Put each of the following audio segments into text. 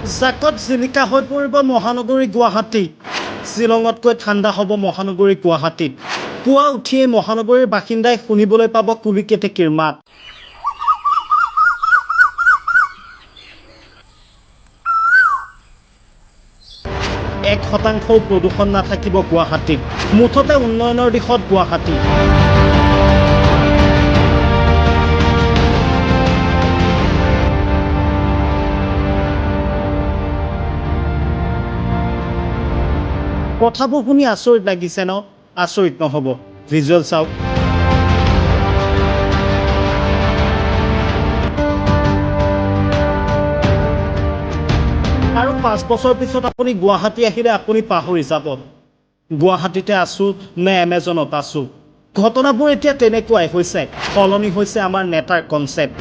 জাকত জিলিকা হৈ পৰিব মহানগৰী গুৱাহাটী। শ্বিলঙতকৈ ঠাণ্ডা হ'ব মহানগৰী গুৱাহাটীত। পুৱা উঠিয়ে মহানগৰীৰ বাসিন্দাই শুনিবলৈ পাব কুলি কেতেকীৰ মাত। এক শতাংশও প্ৰদূষণ নাথাকিব গুৱাহাটীত। মুঠতে উন্নয়নৰ দিশত গুৱাহাটী। কথাবোৰ শুনি আচৰিত লাগিছে ন? আচৰিত নহ'ব, ভিজুৱেল চাওক। আৰু 5 বছৰ পিছত আপুনি গুৱাহাটী আহিলে আপুনি পাহৰি যাব গুৱাহাটীতে আছোঁ নে এমেজনত আছোঁ। ঘটনাবোৰ এতিয়া তেনেকুৱাই হৈছে। সলনি হৈছে আমাৰ নেতাৰ কনচেপ্ট।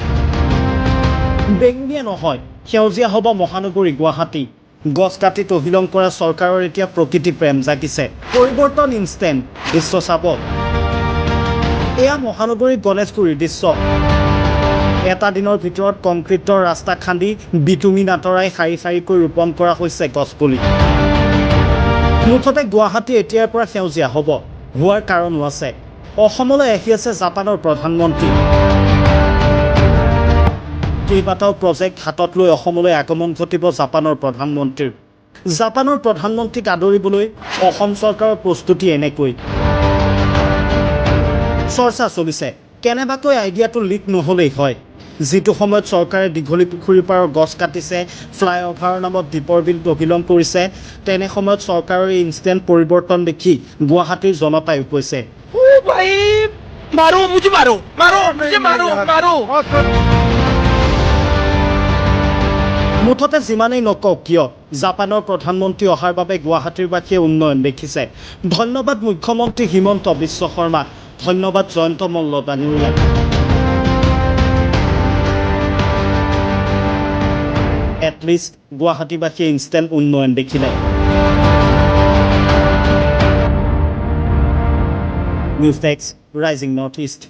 বেঙুনীয়া নহয়, সেউজীয়া হ'ব মহানগৰী গুৱাহাটী। গছ কাটি তহিলং কৰা চৰকাৰৰ এতিয়া প্ৰকৃতি প্ৰেম জাগিছে। পৰিৱৰ্তন ইনষ্টেণ্ট। দৃশ্য চাব। এয়া মহানগৰী গণেশগুৰিৰ দৃশ্য। এটা দিনৰ ভিতৰত কংক্ৰিটৰ ৰাস্তা খান্দি বিটুমিন আঁতৰাই শাৰী শাৰীকৈ ৰোপণ কৰা হৈছে গছপুলি। মুঠতে গুৱাহাটী এতিয়াৰ পৰা সেউজীয়া হ'ব। হোৱাৰ কাৰণো আছে। অসমলৈ আহি আছে জাপানৰ প্ৰধানমন্ত্ৰী। কেইবাটাও প্ৰজেক্ট হাতত লৈ অসমলৈ আগমন ঘটিব জাপানৰ প্ৰধানমন্ত্ৰীৰ। জাপানৰ প্ৰধানমন্ত্ৰীক আদৰিবলৈ অসম চৰকাৰৰ প্ৰস্তুতি এনেকৈ। চৰ্চা চলিছে, কেনেবাকৈ আইডিয়াটো লিক নহ'লেই হয়। যিটো সময়ত চৰকাৰে দীঘলী পুখুৰীৰ পাৰৰ গছ কাটিছে, ফ্লাইঅভাৰৰ নামত দীপৰ বিল তহিলং কৰিছে, তেনে সময়ত চৰকাৰৰ এই ইনষ্টেণ্ট পৰিৱৰ্তন দেখি গুৱাহাটীৰ জনতাই কৈছে, মুঠতে যিমানেই নকওক কিয়, জাপানৰ প্ৰধানমন্ত্ৰী অহাৰ বাবে গুৱাহাটীৰ বাসীয়ে উন্নয়ন দেখিছে। ধন্যবাদ মুখ্যমন্ত্ৰী হিমন্ত বিশ্ব শৰ্মা, ধন্যবাদ জয়ন্ত মল্ল ডাঙৰীয়া। এটলিষ্ট গুৱাহাটীবাসীয়ে ইনষ্টেণ্ট উন্নয়ন দেখিলে। News desk, rising north east.